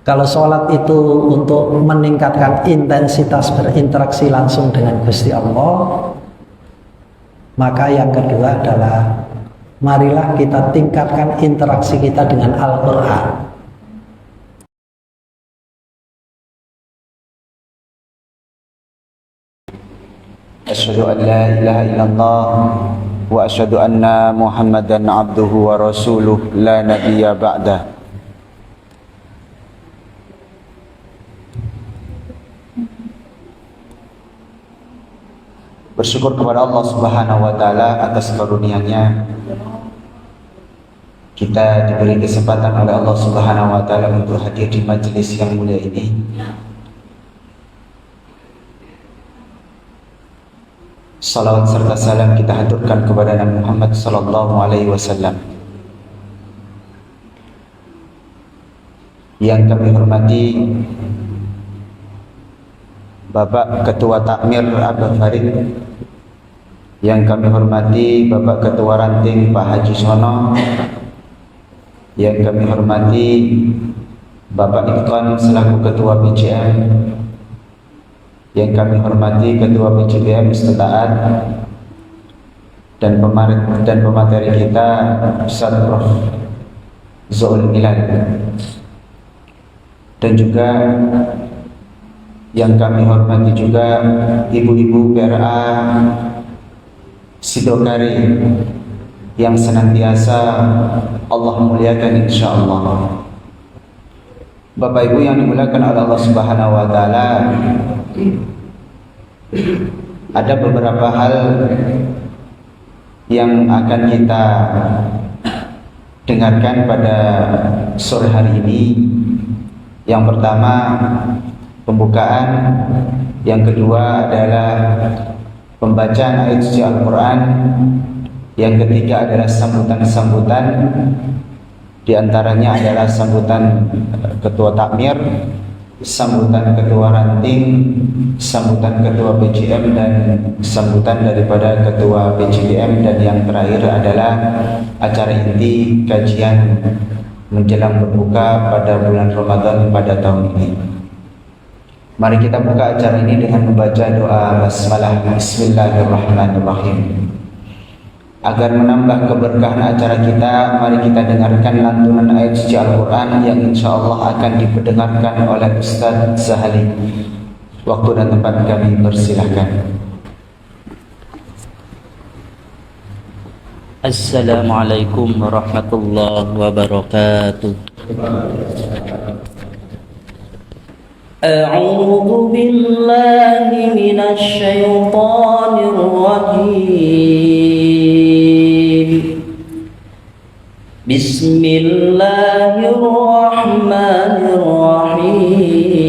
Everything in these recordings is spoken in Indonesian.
Kalau sholat itu untuk meningkatkan intensitas berinteraksi langsung dengan Gusti Allah, maka yang kedua adalah marilah kita tingkatkan interaksi kita dengan Al-Quran. Asyhadu an la ilaha illallah wa asyhadu anna Muhammadan abduhu wa rasuluh la nabiyya ba'dah. Bersyukur kepada Allah Subhanahu wa taala atas karunia-Nya. Kita diberi kesempatan oleh Allah Subhanahu wa taala untuk hadir di majelis yang mulia ini. Salawat serta salam kita haturkan kepada Nabi Muhammad sallallahu alaihi wasallam. Yang kami hormati Bapak Ketua Takmir Abah Farid, yang kami hormati Bapak Ketua Ranting Pak Haji Sono, yang kami hormati Bapak Ikhwan selaku Ketua PJM, yang kami hormati Ketua PJBM Istitaat, dan pemateri kita Ustaz Prof Zoul Milad, dan juga yang kami hormati juga ibu-ibu PRA Sidokari yang senantiasa Allah muliakan insyaallah. Bapak Ibu yang dimuliakan oleh Allah Subhanahu wa taala, ada beberapa hal yang akan kita dengarkan pada sore hari ini. Yang pertama pembukaan, yang kedua adalah pembacaan ayat suci Al-Quran, yang ketiga adalah sambutan-sambutan, di antaranya adalah sambutan Ketua Takmir, sambutan Ketua Ranting, sambutan Ketua PJM, dan sambutan daripada Ketua PJBM, dan yang terakhir adalah acara inti kajian menjelang berbuka pada bulan Ramadan pada tahun ini. Mari kita buka acara ini dengan membaca doa basmalah Bismillahirrahmanirrahim. Agar menambah keberkahan acara kita, mari kita dengarkan lantunan ayat suci Al-Quran yang insyaAllah akan diperdengarkan oleh Ustaz Zahali. Waktu dan tempat kami persilahkan. Assalamualaikum warahmatullahi wabarakatuh. أعوذ بالله من الشيطان الرجيم. بسم الله الرحمن الرحيم.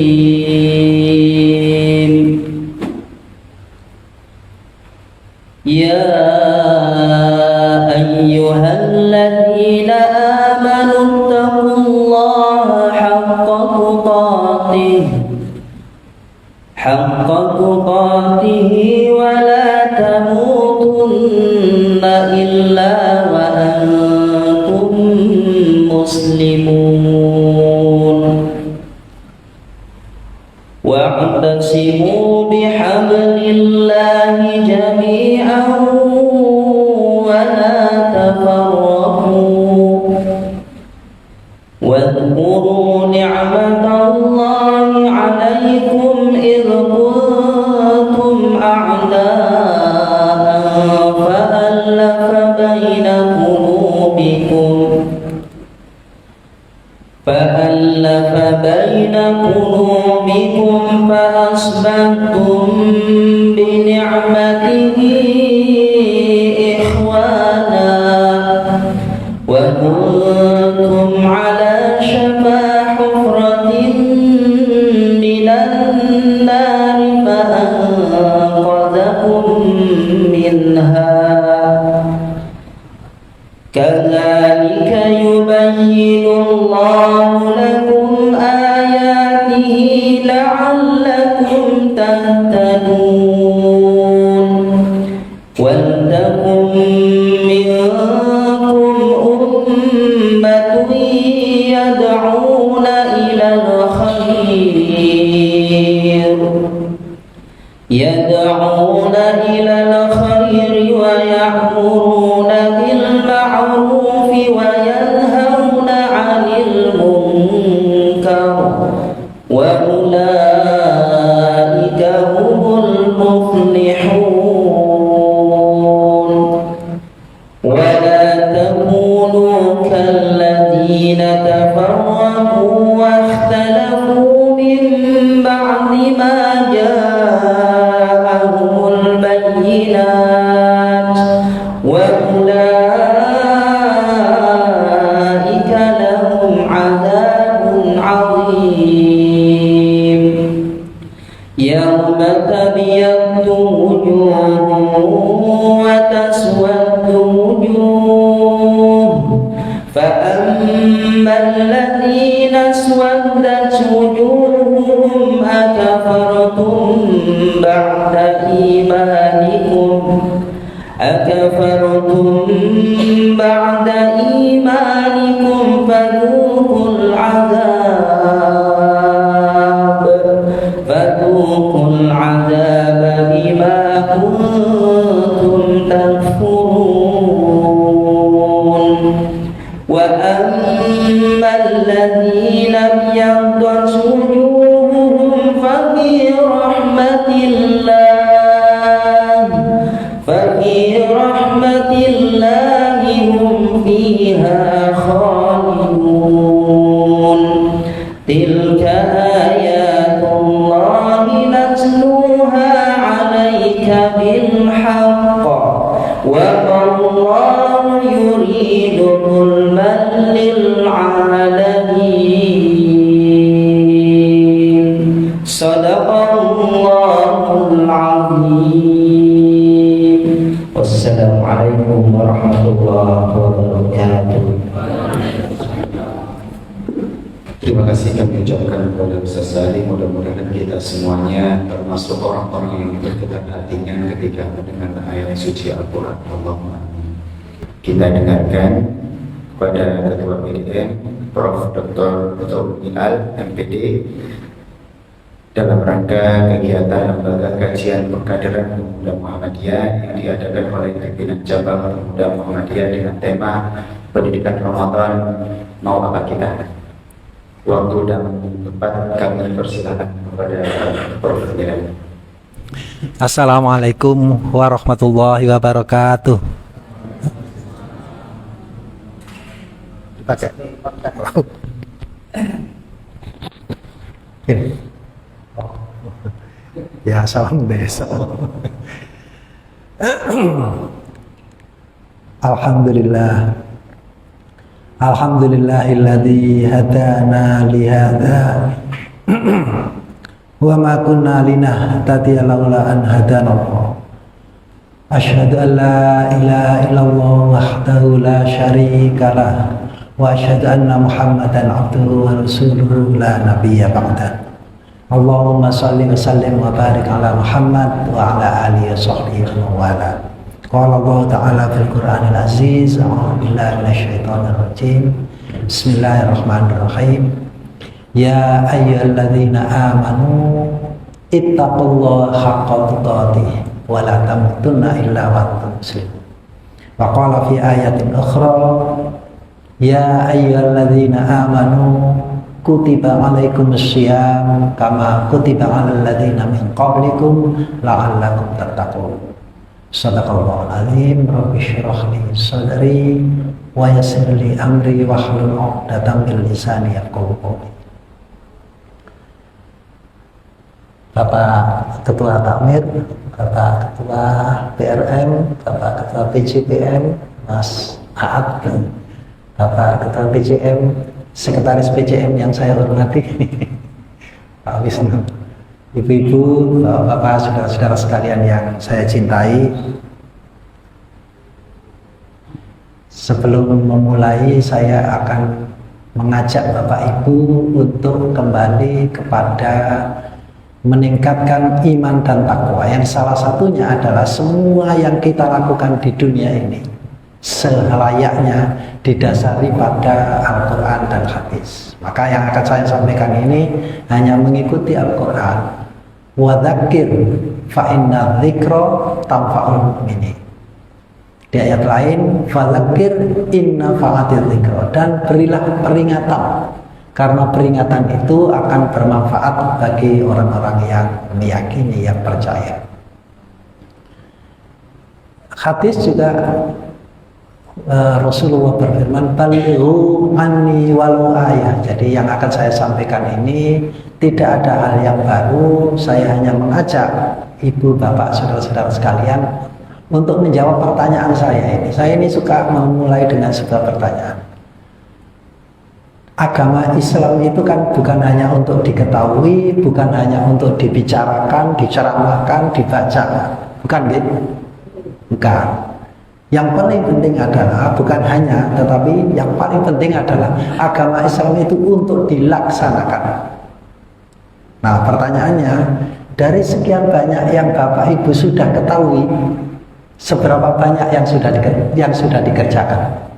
يا أيها الذين آمنوا اتقوا الله حق تقاته ولا تموتن إلا وأنتم مسلمون. واعتصموا بحبل الله جميعا ولا تفرقوا. واذكروا نعمة الله عليكم إذ كنتم أعداء فألف بين قلوبكم فأصبحتم بنعمته إخوانا وكنتم على شفا حفرة من النار فأنقذكم منها. كذلك يبين الله لكم آياته لعلكم تهتدون. ولتكن منكم أمة يدعون يوم تبيض وجوه وتسود وجوه فأما الذين اسودت وجوههم أكفرتم بعد إيمانكم فذوقوا العذاب بما كنتم تكفرون وأما الذين ابيضت وجوههم ففي رحمة الله هم فيها خالدون تلك آيات الله نتلوها عليك بالحق وما الله يريد ظلما للعالمين صدق الله العظيم والسلام عليكم ورحمة الله وبركاته. Terima kasih kami ucapkan kepada Ustaz Salim. Mudah-mudahan kita semuanya termasuk orang-orang yang bergetar hatinya ketika mendengar ayat suci Al-Quran. Allahumma amin. Kita dengarkan kepada Ketua PDM Prof. Dr. Al MPD dalam rangka kegiatan lembaga kajian pengkaderan pemuda Muhammadiyah yang diadakan oleh pimpinan cabang pemuda Muhammadiyah dengan tema pendidikan Ramadan mau apa kita. Waktu dan tempat kami persilakan kepada Prof. PDM. Assalamualaikum warahmatullahi wabarakatuh. Pakai. Ini. Ya, salam desa. Alhamdulillah. Alhamdulillahilladzi hadana li hadza wa ma kunna linahtadiya laula an hadana Allah. Asyhadu an la ilaha illallah wahdahu la syarika lah wa asyhadu anna Muhammadan abduhu wa rasuluhu la nabiyya ba'da. Allahumma shalli wa sallim wa barik ala Muhammad wa ala alihi wa sahbihi wa wala. Qala Allah Ta'ala fil Qur'anil Aziz, a'udzu billahi minasyaitonir rajim. Bismillahirrahmanirrahim. Ya ayyuhalladzina amanu ittaqullaha haqqa tuqatih wa la tamutunna illa wa antum muslimun. Wa qala fi ayatin ukhra, ya ayyuhalladzina amanu kutiba alaikumus syiyam kama kutiba alal ladzina min qablikum la'allakum tattaqun. Shadaqallahul azim. Rabbi shrah li sadri wa yassir li amri wahlul 'uqdatam min lisani yafqahu qawli. Bapak Ketua Takmir, Bapak Ketua PRM, Bapak Ketua PJPM, Mas Aat, dan Bapak Ketua PJM, Sekretaris PJM yang saya hormati, Pak Wisnu, Ibu-ibu, Bapak, saudara-saudara sekalian yang saya cintai. Sebelum memulai, saya akan mengajak Bapak Ibu untuk kembali kepada meningkatkan iman dan takwa, yang salah satunya adalah semua yang kita lakukan di dunia ini selayaknya didasari pada Al-Quran dan hadis. Maka yang akan saya sampaikan ini hanya mengikuti Al-Quran. Wa dzakir fa inna dzikra tanfa'ul mu'minin. Di ayat lain, fa dzakir inna fa'atiz dzikra, dan berilah peringatan karena peringatan itu akan bermanfaat bagi orang-orang yang meyakini, yang percaya. Hadis juga Rasulullah berfirman, balighu anni walau ayat. Jadi yang akan saya sampaikan ini tidak ada hal yang baru. Saya hanya mengajak ibu, bapak, saudara-saudara sekalian untuk menjawab pertanyaan saya ini. Saya ini suka memulai dengan sebuah pertanyaan. agama Islam itu kan bukan hanya untuk diketahui, bukan hanya untuk dibicarakan, diceramahkan, dibaca, bukan gitu? Bukan. Yang paling penting adalah bukan hanya, tetapi yang paling penting adalah agama Islam itu untuk dilaksanakan. Nah, pertanyaannya, dari sekian banyak yang Bapak Ibu sudah ketahui, seberapa banyak yang sudah dikerjakan?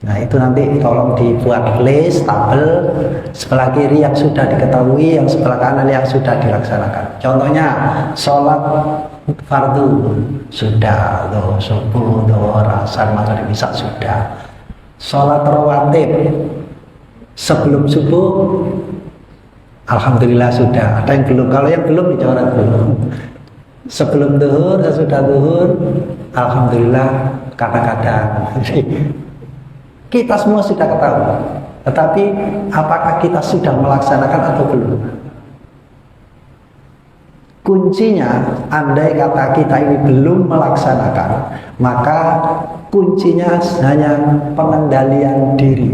Nah, itu nanti tolong dibuat list, tabel, sebelah kiri yang sudah diketahui, yang sebelah kanan yang sudah dilaksanakan. Contohnya, sholat fardu sudah, subuh, asar, maghrib, isya sudah. Sholat rawatib sebelum subuh, alhamdulillah sudah. Ada yang belum? Kalau yang belum dicoret belum. Sebelum duhur, sesudah duhur, alhamdulillah kadang-kadang. Kita semua sudah ketahui, tetapi apakah kita sudah melaksanakan atau belum? Kuncinya, andai kata kita ini belum melaksanakan, maka kuncinya hanya pengendalian diri.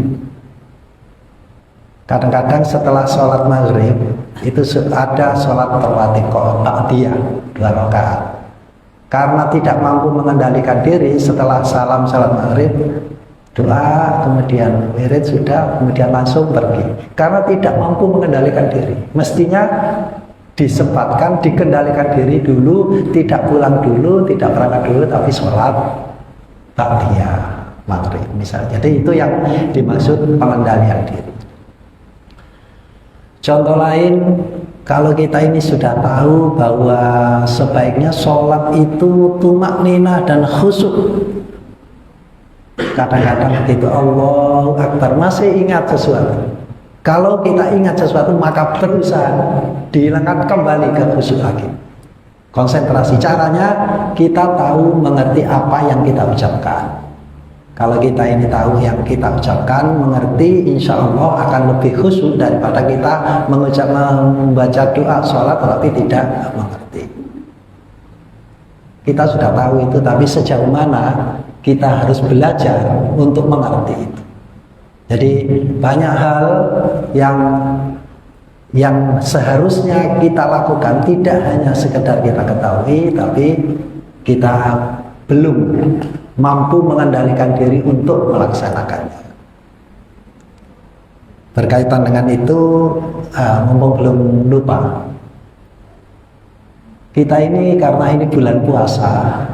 Kadang-kadang setelah sholat maghrib itu ada sholat rawatib ba'diyah 2 rakaat. Karena tidak mampu mengendalikan diri, setelah salam sholat maghrib doa, kemudian wirid sudah, kemudian langsung pergi. Karena tidak mampu mengendalikan diri, mestinya disempatkan, dikendalikan diri dulu, tidak pulang dulu, tidak berangkat dulu, tapi sholat ba'diyah maghrib misalnya. Jadi itu yang dimaksud pengendalian diri. Contoh lain, kalau kita ini sudah tahu bahwa sebaiknya sholat itu tumak ninah dan khusyuk. Kadang-kadang begitu Allahu Akbar masih ingat sesuatu. Kalau kita ingat sesuatu maka berusaha dihilangkan kembali ke khusyuk lagi. Konsentrasi, caranya kita tahu mengerti apa yang kita ucapkan. Kalau kita ini tahu yang kita ucapkan, mengerti, insya Allah akan lebih khusyuk daripada kita membaca doa sholat tetapi tidak mengerti. Kita sudah tahu itu, tapi sejauh mana kita harus belajar untuk mengerti itu. Jadi banyak hal yang seharusnya kita lakukan tidak hanya sekedar kita ketahui, tapi kita belum mampu mengendalikan diri untuk melaksanakannya. Berkaitan dengan itu, mumpung belum lupa, kita ini karena ini bulan puasa,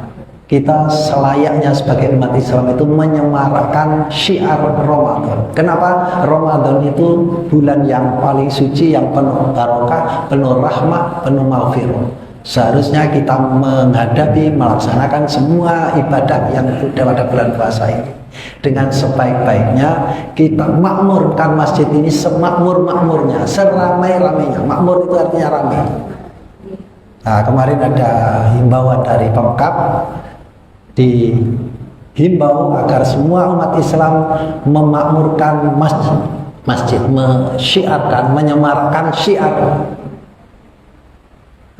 kita selayaknya sebagai umat Islam itu menyemarakkan syiar Ramadan. Kenapa? Ramadan itu bulan yang paling suci, yang penuh barokah, penuh rahmah, penuh maghfirah. Seharusnya kita menghadapi, melaksanakan semua ibadah yang pada bulan puasa ini dengan sebaik-baiknya. Kita makmurkan masjid ini semakmur-makmurnya, seramai-ramainya. Makmur itu artinya ramai. Nah, kemarin ada himbauan dari Pemkab, dihimbau agar semua umat Islam memakmurkan masjid, mensyiarkan, menyemarakkan syiar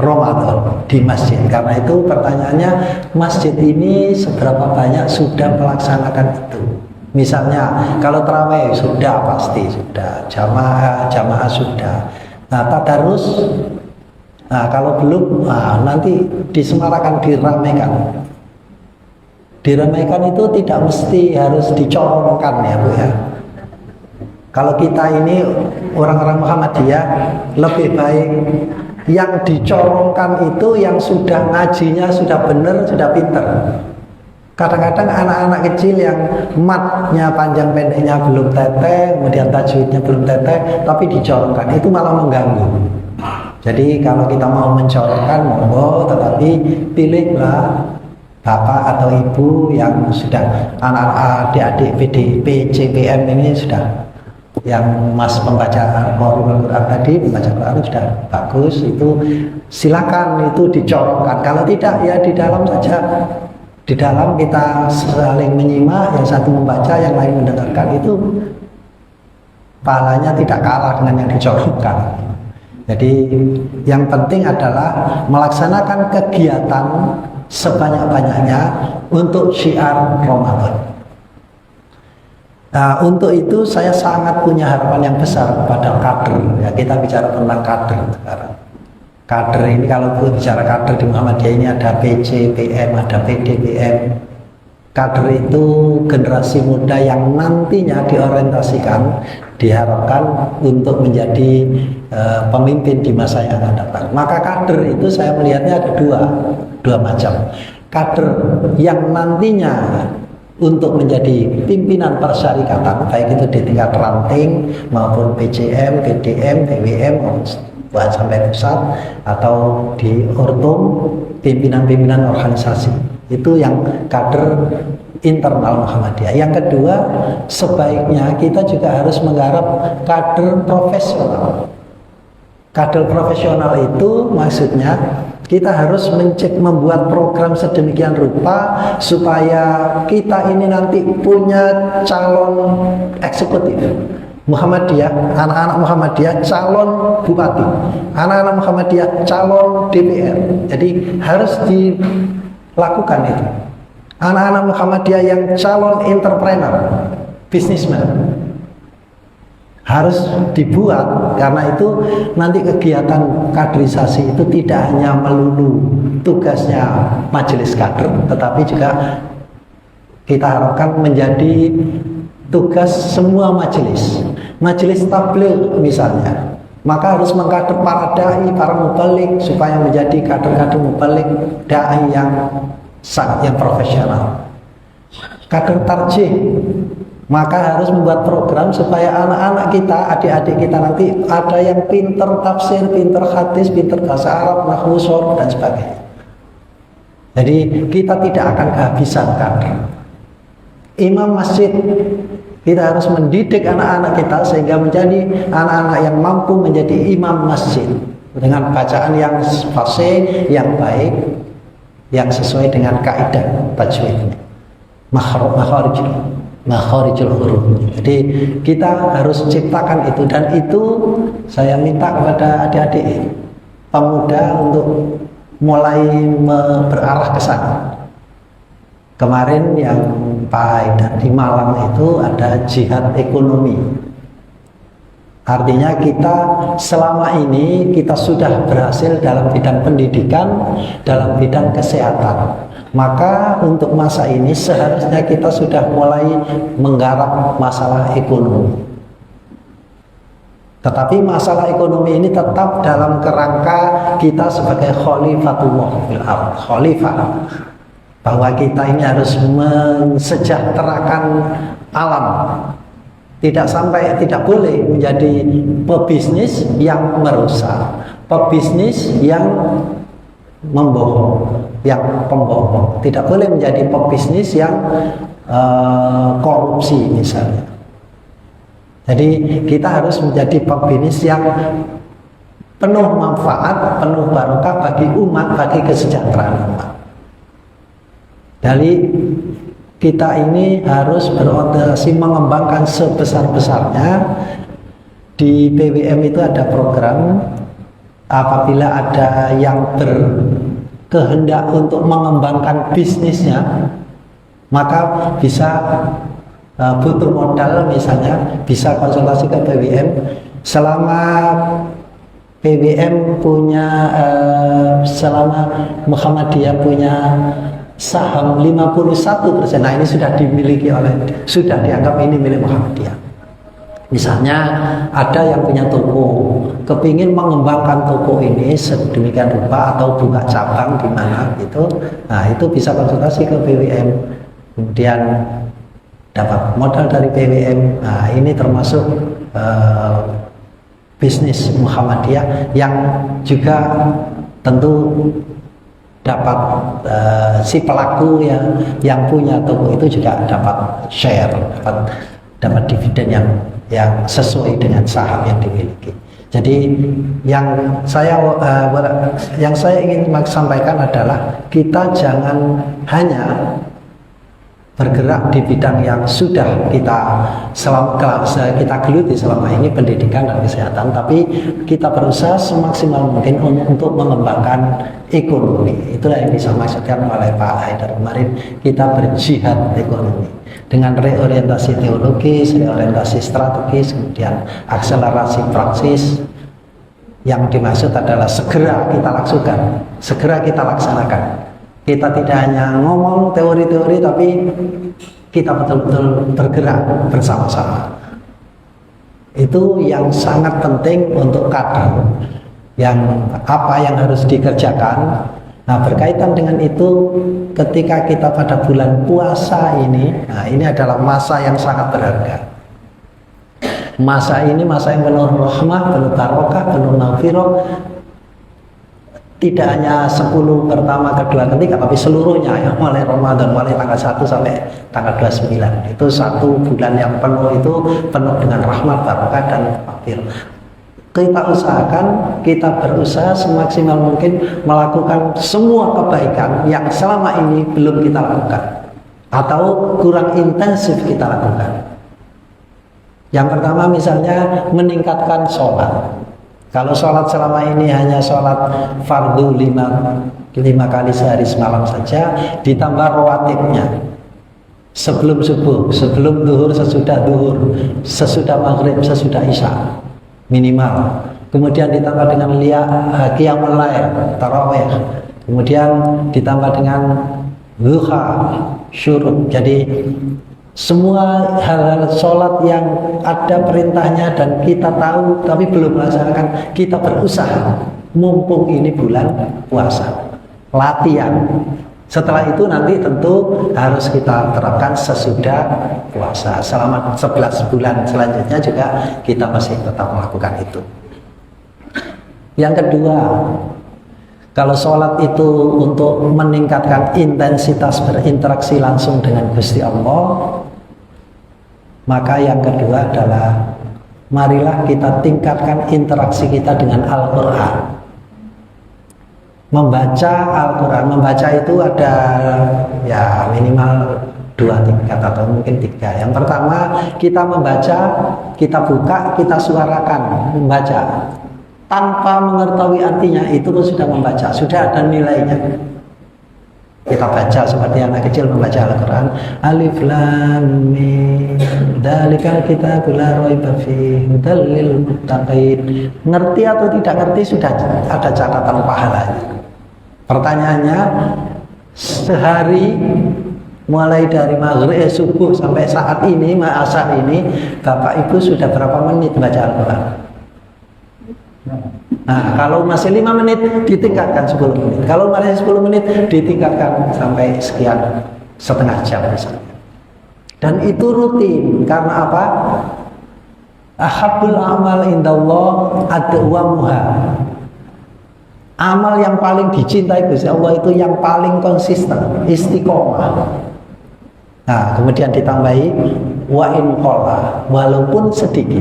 Ramadan di masjid. Karena itu pertanyaannya, masjid ini seberapa banyak sudah melaksanakan itu? Misalnya kalau tarawih sudah, pasti sudah, jamaah sudah. Nah, tadarus, nah kalau belum, nanti disemarakan, diramaikan. Diramaikan itu tidak mesti harus dicorongkan ya Bu ya. Kalau kita ini orang-orang Muhammadiyah, lebih baik yang dicorongkan itu yang sudah ngajinya sudah benar, sudah pinter. Kadang-kadang anak-anak kecil yang matnya panjang pendeknya belum teteh, kemudian tajwidnya belum teteh, tapi dicorongkan, itu malah mengganggu. Jadi kalau kita mau mencorongkan, monggo, tetapi pilihlah bapak atau ibu yang sudah, anak-anak adik-adik PDP, CPM ini sudah, yang mas pembaca Quran tadi, membaca Quran sudah bagus, itu silakan itu dicorongkan. Kalau tidak ya di dalam saja, di dalam kita saling menyimak, yang satu membaca, yang lain mendengarkan, itu pahalanya tidak kalah dengan yang dicorongkan. Jadi yang penting adalah melaksanakan kegiatan sebanyak-banyaknya untuk syiar Ramadan. Nah, untuk itu saya sangat punya harapan yang besar kepada kader. Ya, kita bicara tentang kader sekarang. Kader ini kalau bicara kader di Muhammadiyah ini ada PC, PM, ada PD, PM. Kader itu generasi muda yang nantinya diorientasikan, diharapkan untuk menjadi pemimpin di masa yang akan datang. Maka kader itu saya melihatnya ada dua macam. Kader yang nantinya untuk menjadi pimpinan persyarikatan, baik itu di tingkat ranting maupun PCM, PDM, PWM buat sampai pusat atau di ortum pimpinan-pimpinan organisasi. Itu yang kader internal Muhammadiyah. Yang kedua, sebaiknya kita juga harus menggarap kader profesional. Kader profesional itu maksudnya kita harus membuat program sedemikian rupa supaya kita ini nanti punya calon eksekutif Muhammadiyah, anak-anak Muhammadiyah calon bupati, anak-anak Muhammadiyah calon DPR. Jadi harus dilakukan itu. Anak-anak Muhammadiyah yang calon entrepreneur, businessman harus dibuat, karena itu nanti kegiatan kaderisasi itu tidak hanya melulu tugasnya majelis kader, tetapi juga kita harapkan menjadi tugas semua majelis tabligh misalnya, maka harus mengkader para dai, para mubalik supaya menjadi kader-kader mubalik dai yang profesional. Kader tarjih, maka harus membuat program supaya anak-anak kita, adik-adik kita nanti ada yang pinter tafsir, pinter hadis, pinter bahasa Arab, nahwu, shorf dan sebagainya. Jadi kita tidak akan kehabisan kader. Imam masjid, kita harus mendidik anak-anak kita sehingga menjadi anak-anak yang mampu menjadi imam masjid dengan bacaan yang fasih, yang baik, yang sesuai dengan kaidah tajwidnya, makharijul huruf. Jadi kita harus ciptakan itu, dan itu saya minta kepada adik-adik pemuda untuk mulai berarah ke sana. Kemarin yang Pak Haidar di Malang itu ada jihad ekonomi. Artinya kita selama ini kita sudah berhasil dalam bidang pendidikan, dalam bidang kesehatan. Maka untuk masa ini seharusnya kita sudah mulai menggarap masalah ekonomi. Tetapi masalah ekonomi ini tetap dalam kerangka kita sebagai khalifatullah fil ardh, khalifah, bahwa kita ini harus mensejahterakan alam. Tidak boleh menjadi pebisnis yang merusak, pebisnis yang membohong, yang pembohong. Tidak boleh menjadi pebisnis yang korupsi misalnya. Jadi kita harus menjadi pebisnis yang penuh manfaat, penuh barokah bagi umat, bagi kesejahteraan umat. Jadi kita ini harus berorientasi mengembangkan sebesar-besarnya. Di PWM itu ada program, apabila ada yang berkehendak untuk mengembangkan bisnisnya, maka bisa butuh modal misalnya, bisa konsultasi ke PWM. Selama PWM punya, selama Muhammadiyah punya saham 51%, nah ini sudah dimiliki sudah dianggap ini milik Muhammadiyah. Misalnya ada yang punya toko, kepingin mengembangkan toko ini sedemikian rupa atau buka cabang di mana gitu, nah itu bisa konsultasi ke PWM, kemudian dapat modal dari PWM. Nah ini termasuk bisnis Muhammadiyah yang juga tentu dapat si pelaku yang punya toko itu juga dapat share, dapat dividen yang sesuai dengan saham yang dimiliki. Jadi yang saya ingin sampaikan adalah kita jangan hanya bergerak di bidang yang sudah kita geluti selama ini, pendidikan dan kesehatan, tapi kita berusaha semaksimal mungkin untuk mengembangkan ekonomi. Itulah yang dimaksudkan oleh Pak Haidar kemarin, kita berjihad ekonomi dengan reorientasi teologis, reorientasi strategis, kemudian akselerasi praksis. Yang dimaksud adalah segera kita lakukan, segera kita laksanakan. Kita tidak hanya ngomong teori-teori, tapi kita betul-betul bergerak bersama-sama. Itu yang sangat penting untuk kader. Yang apa yang harus dikerjakan. Nah, berkaitan dengan itu, ketika kita pada bulan puasa ini, nah ini adalah masa yang sangat berharga. Masa ini masa yang penuh rahmah, penuh barokah, penuh maghfirah. Tidak hanya 10 pertama, kedua, ketiga, tapi seluruhnya ya, mulai Ramadan, mulai tanggal 1 sampai tanggal 29. Itu satu bulan yang penuh, itu penuh dengan rahmat, barokah, dan maghfirah. Kita usahakan, kita berusaha semaksimal mungkin melakukan semua kebaikan yang selama ini belum kita lakukan atau kurang intensif kita lakukan. Yang pertama misalnya meningkatkan sholat. Kalau sholat selama ini hanya sholat fardu 5 kali sehari semalam saja, ditambah rawatibnya sebelum subuh, sebelum duhur, sesudah duhur, sesudah maghrib, sesudah isya minimal. Kemudian ditambah dengan qiyamul lail, tarawih. Kemudian ditambah dengan duha, syuruk. Jadi semua hal-hal sholat yang ada perintahnya dan kita tahu tapi belum melaksanakan, kita berusaha mumpung ini bulan puasa, latihan. Setelah itu nanti tentu harus kita terapkan sesudah puasa. Selama 11 bulan selanjutnya juga kita masih tetap melakukan itu. Yang kedua, kalau sholat itu untuk meningkatkan intensitas berinteraksi langsung dengan Gusti Allah, maka yang kedua adalah marilah kita tingkatkan interaksi kita dengan Al-Quran. Membaca Al-Quran, membaca itu ada ya minimal 2 tingkat atau mungkin 3. Yang pertama, kita membaca, kita buka, kita suarakan membaca tanpa mengetahui artinya, itu pun sudah membaca, sudah ada nilainya. Kita baca seperti anak kecil membaca Al-Quran, Alif Lam Mim, Dzalikal kitabul la raiba fihi hudal lil muttaqin. Ngerti atau tidak ngerti sudah ada catatan pahalanya. Pertanyaannya, sehari mulai dari maghrib subuh sampai saat ini, asar ini, Bapak Ibu sudah berapa menit baca Al-Quran? Nah, kalau masih 5 menit ditingkatkan 10 menit. Kalau masih 10 menit ditingkatkan sampai sekian, setengah jam misalnya. Dan itu rutin. Karena apa? Ahabbul amal indallah adwamuha. Amal yang paling dicintai Gusti Allah itu yang paling konsisten, istiqomah. Nah, kemudian ditambahi wa in qalla, walaupun sedikit.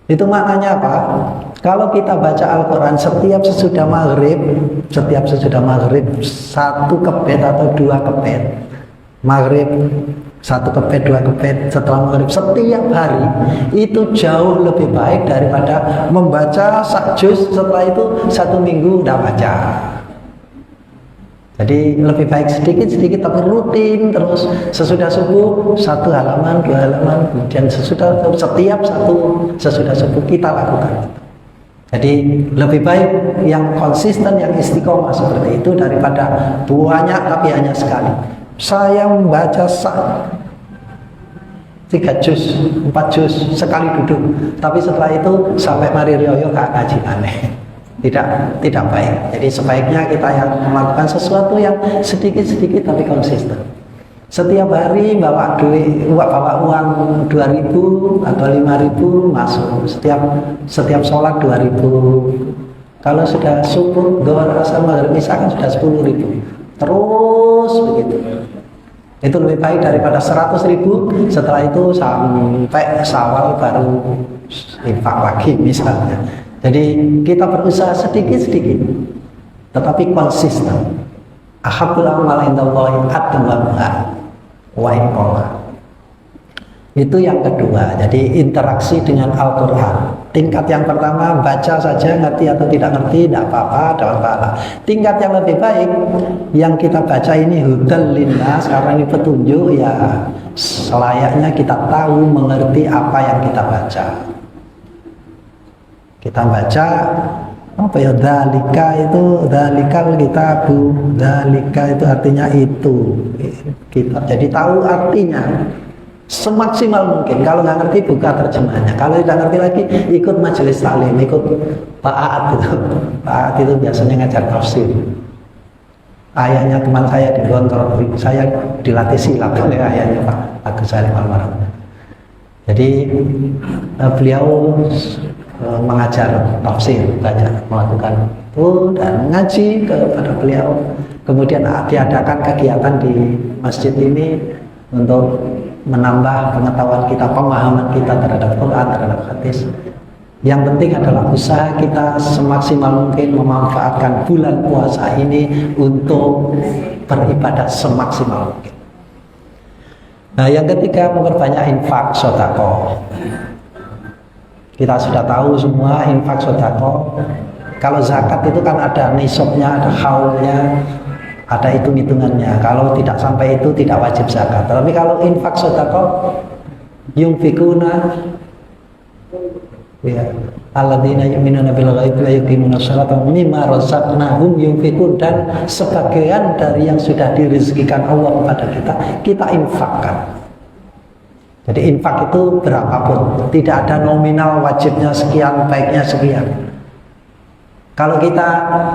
Itu maknanya apa? Kalau kita baca Al-Quran setiap sesudah maghrib, satu kebet atau 2 kebet, maghrib 1 kebet, 2 kebet, setelah maghrib setiap hari, itu jauh lebih baik daripada membaca sak juz setelah itu 1 minggu udah baca. Jadi lebih baik sedikit-sedikit tapi rutin terus. Sesudah subuh 1 halaman, 2 halaman, kemudian sesudah subuh kita lakukan. Jadi lebih baik yang konsisten, yang istiqomah seperti itu daripada banyak tapi hanya sekali. Saya membaca 3 juz, 4 juz sekali duduk, tapi setelah itu sampai mari rioyo gak ngaji aneh. Tidak baik. Jadi sebaiknya kita yang melakukan sesuatu yang sedikit-sedikit tapi konsisten. Setiap hari bawa uang 2.000 atau 5.000 masuk. Setiap sholat 2.000. Kalau sudah subuh, doa asar maghrib isya kan sudah 10.000. Terus begitu. Itu lebih baik daripada 100.000. Setelah itu sampai Syawal baru infak lagi misalnya. Jadi kita berusaha sedikit-sedikit tetapi konsisten. Ahabbul amal indallahi adwamuha. wa in qalla. Itu yang kedua. Jadi interaksi dengan Al-Qur'an. Tingkat yang pertama baca saja, ngerti atau tidak ngerti tidak apa-apa, dapat pahala. Tingkat yang lebih baik, yang kita baca ini hudal linnas, karena ini petunjuk, ya selayaknya kita tahu mengerti apa yang kita baca. Kita baca apa ya, dalika itu, dalikal kitabu, dalika itu artinya itu. Kita jadi tahu artinya semaksimal mungkin. Kalau nggak ngerti buka terjemahannya. Kalau tidak ngerti lagi ikut majelis taklim, ikut Pak Aat itu. Pak Aat itu biasanya ngajar tafsir. Ayahnya teman saya di Gontor, saya dilatih silat oleh ayahnya Pak Agus Salim almarhum. Jadi beliau mengajar tafsir, banyak melakukan itu dan ngaji kepada beliau. Kemudian diadakan kegiatan di masjid ini untuk menambah pengetahuan kita, pemahaman kita terhadap Quran, terhadap hadis. Yang penting adalah usaha kita semaksimal mungkin memanfaatkan bulan puasa ini untuk beribadah semaksimal mungkin. Nah, yang ketiga, memperbanyak infak sedekah. Kita sudah tahu semua infak sedekah. Kalau zakat itu kan ada nisabnya, ada haulnya, ada hitung-hitungannya. Kalau tidak sampai itu tidak wajib zakat. Tapi kalau infak sedekah, yunfikuna, ya, alladzina yu'minuna bil ghaibi wa yuqimuna sholata wa mimma razaqnahum yunfikun, dan sebagian dari yang sudah dirizkikan Allah kepada kita, kita infakkan. Jadi infak itu berapapun, tidak ada nominal wajibnya sekian, baiknya sekian. Kalau kita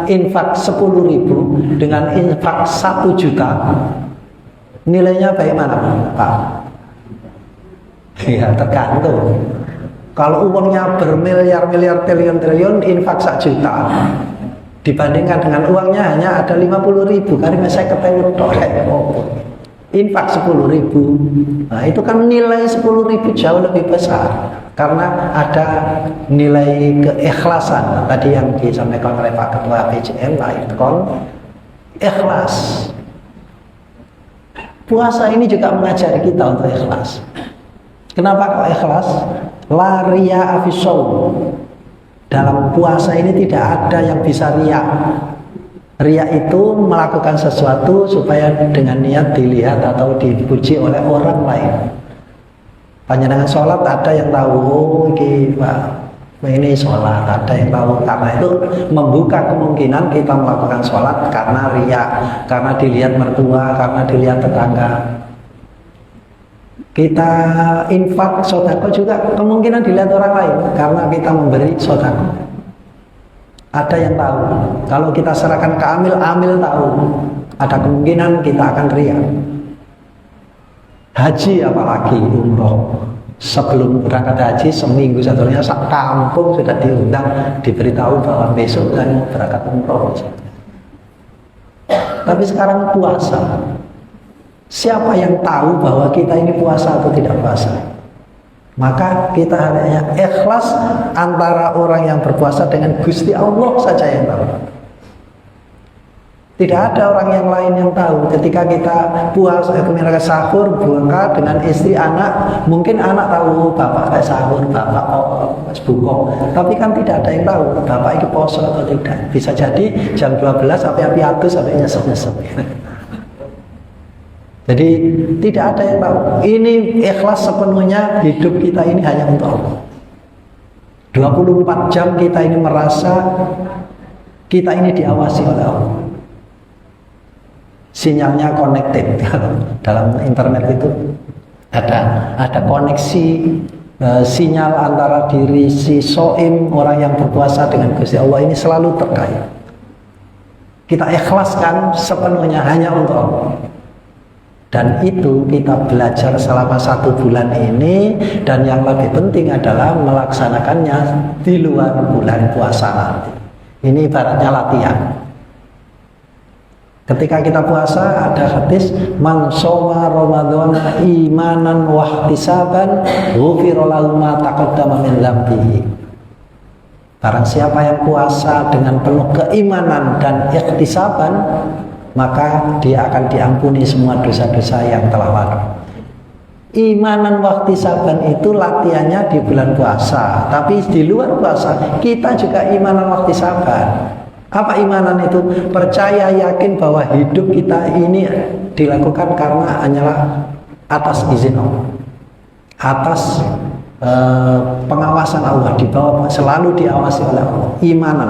infak 10.000 dengan infak 1 juta, nilainya bagaimana Pak? Ya tergantung. Kalau uangnya bermiliar-miliar, triliun-triliun, infak 1 juta dibandingkan dengan uangnya hanya ada 50.000, karena saya ketemu infak 10.000. Nah itu kan nilai 10.000 jauh lebih besar, karena ada nilai keikhlasan tadi yang disampaikan oleh Pak Ketua PJM, Pak Irkon. Ikhlas. Puasa ini juga mengajari kita untuk ikhlas. Kenapa kok ikhlas? La riya'a fi shaum. Dalam puasa ini tidak ada yang bisa riya. Riya itu melakukan sesuatu supaya dengan niat dilihat atau dipuji oleh orang lain. Panjenengan sholat ada yang tahu, oh ini Pak, ini sholat, ada yang tahu. Karena itu membuka kemungkinan kita melakukan sholat karena riya, karena dilihat mertua, karena dilihat tetangga. Kita infak sedekah juga kemungkinan dilihat orang lain karena kita memberi sedekah. Ada yang tahu. Kalau kita serahkan ke amil, amil tahu. Ada kemungkinan kita akan riya. Haji apalagi umroh. Sebelum berangkat haji seminggu sebelumnya sak kampung sudah diundang, diberitahu bahwa besok kan berangkat umroh. Tapi sekarang puasa. Siapa yang tahu bahwa kita ini puasa atau tidak puasa? Maka kita hanya ikhlas antara orang yang berpuasa dengan Gusti Allah saja yang tahu. Tidak ada orang yang lain yang tahu. Ketika kita puasa, kemudian sahur, buka dengan istri, anak, mungkin anak tahu bapak kayak sahur, bapak buka. Tapi kan tidak ada yang tahu bapak itu poso atau tidak. Bisa jadi jam 12 api-api atus sampai nyesek-nyesek. Jadi tidak ada yang tahu. Ini ikhlas sepenuhnya, hidup kita ini hanya untuk Allah. 24 jam kita ini merasa kita ini diawasi oleh Allah. Sinyalnya connected. Dalam internet itu ada koneksi sinyal antara diri si soim, orang yang berpuasa, dengan Gusti Allah ini selalu terkait. Kita ikhlaskan sepenuhnya hanya untuk Allah. Dan itu kita belajar selama 1 bulan ini, dan yang lebih penting adalah melaksanakannya di luar bulan puasa nanti. Ini ibaratnya latihan. Ketika kita puasa ada hadis, man shoma ramadhana imanan wa ihtisaban ghufira lahu ma taqaddama min dzambihi. Barang siapa yang puasa dengan penuh keimanan dan ihtisaban, maka dia akan diampuni semua dosa-dosa yang telah lalu. Imanan wahtisaban itu latihannya di bulan puasa, tapi di luar puasa kita juga imanan wahtisaban. Apa imanan itu? Percaya yakin bahwa hidup kita ini dilakukan karena hanyalah atas izin Allah, atas pengawasan Allah, di bawah, selalu diawasi oleh Allah. Imanan.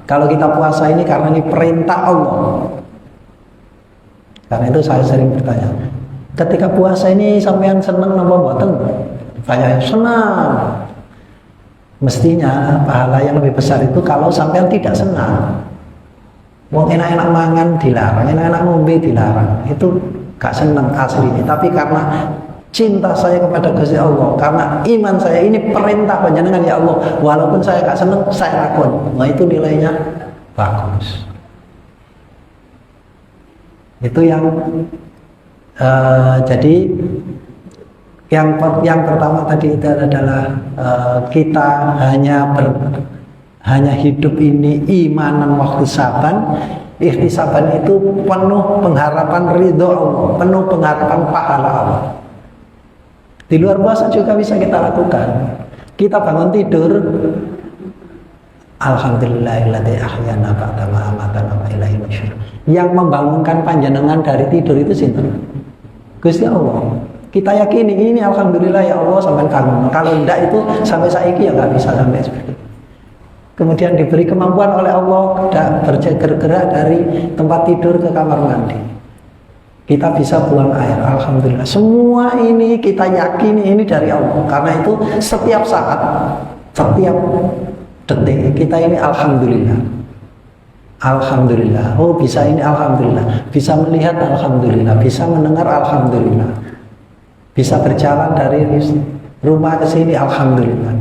Kalau kita puasa ini karena ini perintah Allah. Karena itu saya sering bertanya, ketika puasa ini sampean seneng napa mboten? Banyak yang senang. Mestinya pahala yang lebih besar itu kalau sampean tidak senang. Wong enak-enak mangan dilarang, enak-enak ngombe dilarang. Itu gak senang aslinya. Tapi karena cinta saya kepada Gusti Allah, karena iman saya ini perintah panjenengan ya Allah, walaupun saya gak senang saya lakon. Nah itu nilainya bagus. Itu yang jadi yang pertama tadi itu adalah kita hanya hidup ini imanan wahtisaban. Ihtisaban itu penuh pengharapan ridho Allah, penuh pengharapan pahala Allah. Di luar puasa juga bisa kita lakukan. Kita bangun tidur, alhamdulillahilladzi ahyana ba'da ma amatana wa ilaihi nusyur. Yang membangunkan panjenengan dari tidur itu sinten? Gusti Allah. Kita yakini ini alhamdulillah ya Allah sampai kangen. Kalau tidak itu sampai saiki ya nggak bisa sampai seperti itu. Kemudian diberi kemampuan oleh Allah bergerak dari tempat tidur ke kamar mandi. Kita bisa buang air, alhamdulillah. Semua ini kita yakini ini dari Allah. Karena itu setiap saat, setiap detik kita ini alhamdulillah. Alhamdulillah. Oh bisa ini alhamdulillah. Bisa melihat alhamdulillah. Bisa mendengar alhamdulillah. Bisa berjalan dari rumah ke sini alhamdulillah.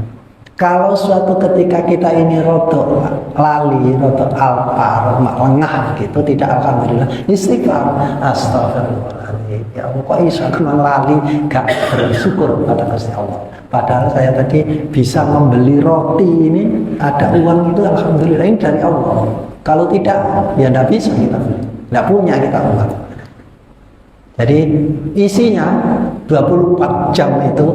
Kalau suatu ketika kita ini rotok lali, rotok alpa, lengah gitu, tidak alhamdulillah, istighfar, astagfirullahaladzim, ya Allah kok bisa kemang lali, gak bersyukur pada Gusti Allah. Padahal saya tadi bisa membeli roti ini, ada uang itu alhamdulillah ini dari Allah. Kalau tidak, ya tidak bisa kita, tidak punya kita uang. Jadi isinya 24 jam itu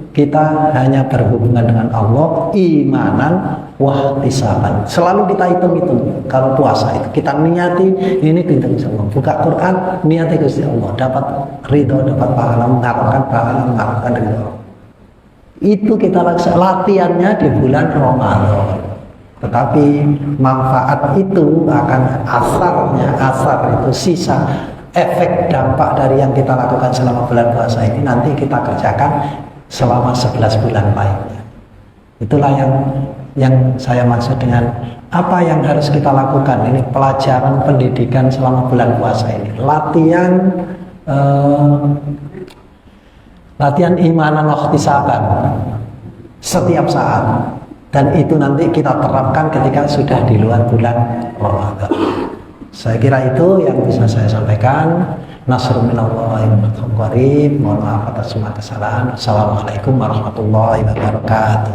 kita hanya berhubungan dengan Allah, imanan wahtisaban. Selalu kita hitung-hitung kalau puasa itu kita niati ini kita bisa Allah. Buka Quran niati Gusti Allah, dapat ridho, dapat pahala, mengharapkan ridho. Itu kita laksanakan latihannya di bulan Ramadan. Tetapi manfaat itu akan asar itu sisa efek dampak dari yang kita lakukan selama bulan puasa ini nanti kita kerjakan selama 11 bulan lainnya. Itulah yang saya maksud dengan apa yang harus kita lakukan. Ini pelajaran pendidikan selama bulan puasa ini. Latihan imanan wahtisaban setiap saat. Dan itu nanti kita terapkan ketika sudah di luar bulan Ramadan. Saya kira itu yang bisa saya sampaikan. Nasrul minallahi wa fathun qarib. Mohon maaf atas semua kesalahan. Assalamualaikum warahmatullahi wabarakatuh.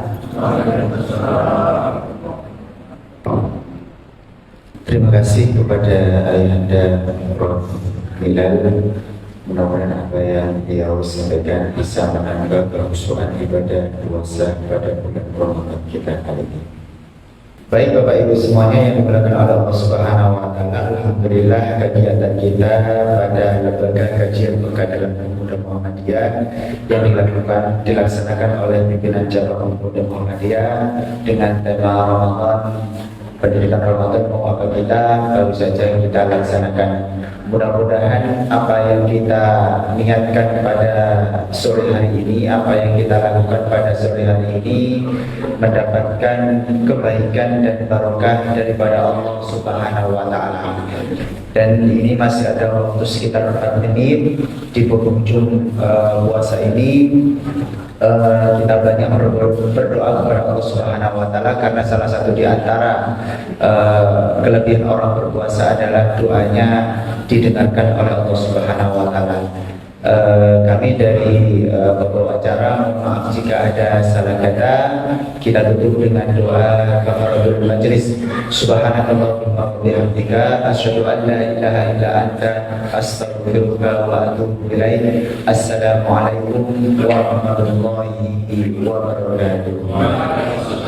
Terima kasih kepada Ayahanda Prof. Hilal. Mudah-mudahan apa yang beliau sampaikan bisa menambah kehusuan ibadah puasa pada bulan Ramadan kita kali ini. Baik Bapak Ibu semuanya yang dimuliakan oleh Allah Subhanahu wa taala, alhamdulillah kegiatan kita pada lembaga kajian pekan dalam Pemuda Muhammadiyah yang dilaksanakan oleh pimpinan cabang Pemuda Muhammadiyah dengan tema Ramadan, pendidikan Ramadan mewakil kita baru saja yang kita laksanakan. Mudah-mudahan apa yang kita niatkan pada sore hari ini, apa yang kita lakukan pada sore hari ini mendapatkan kebaikan dan barokah daripada Allah Subhanahu wa taala. Dan ini masih ada waktu sekitar 4 menit di penghujung puasa ini. Kita banyak berdoa kepada Allah Subhanahu wa taala karena salah satu di antara kelebihan orang berpuasa adalah doanya didengarkan oleh Allah Subhanahu wa taala. Kami dari pembawa acara mohon maaf jika ada salah kata kita tutup dengan doa kafaratul majlis. Subhanakallahumma wa bihamdika asyhadu an la ilaha illa anta astaghfiruka wa atubu ilaik. Assalamualaikum warahmatullahi wabarakatuh.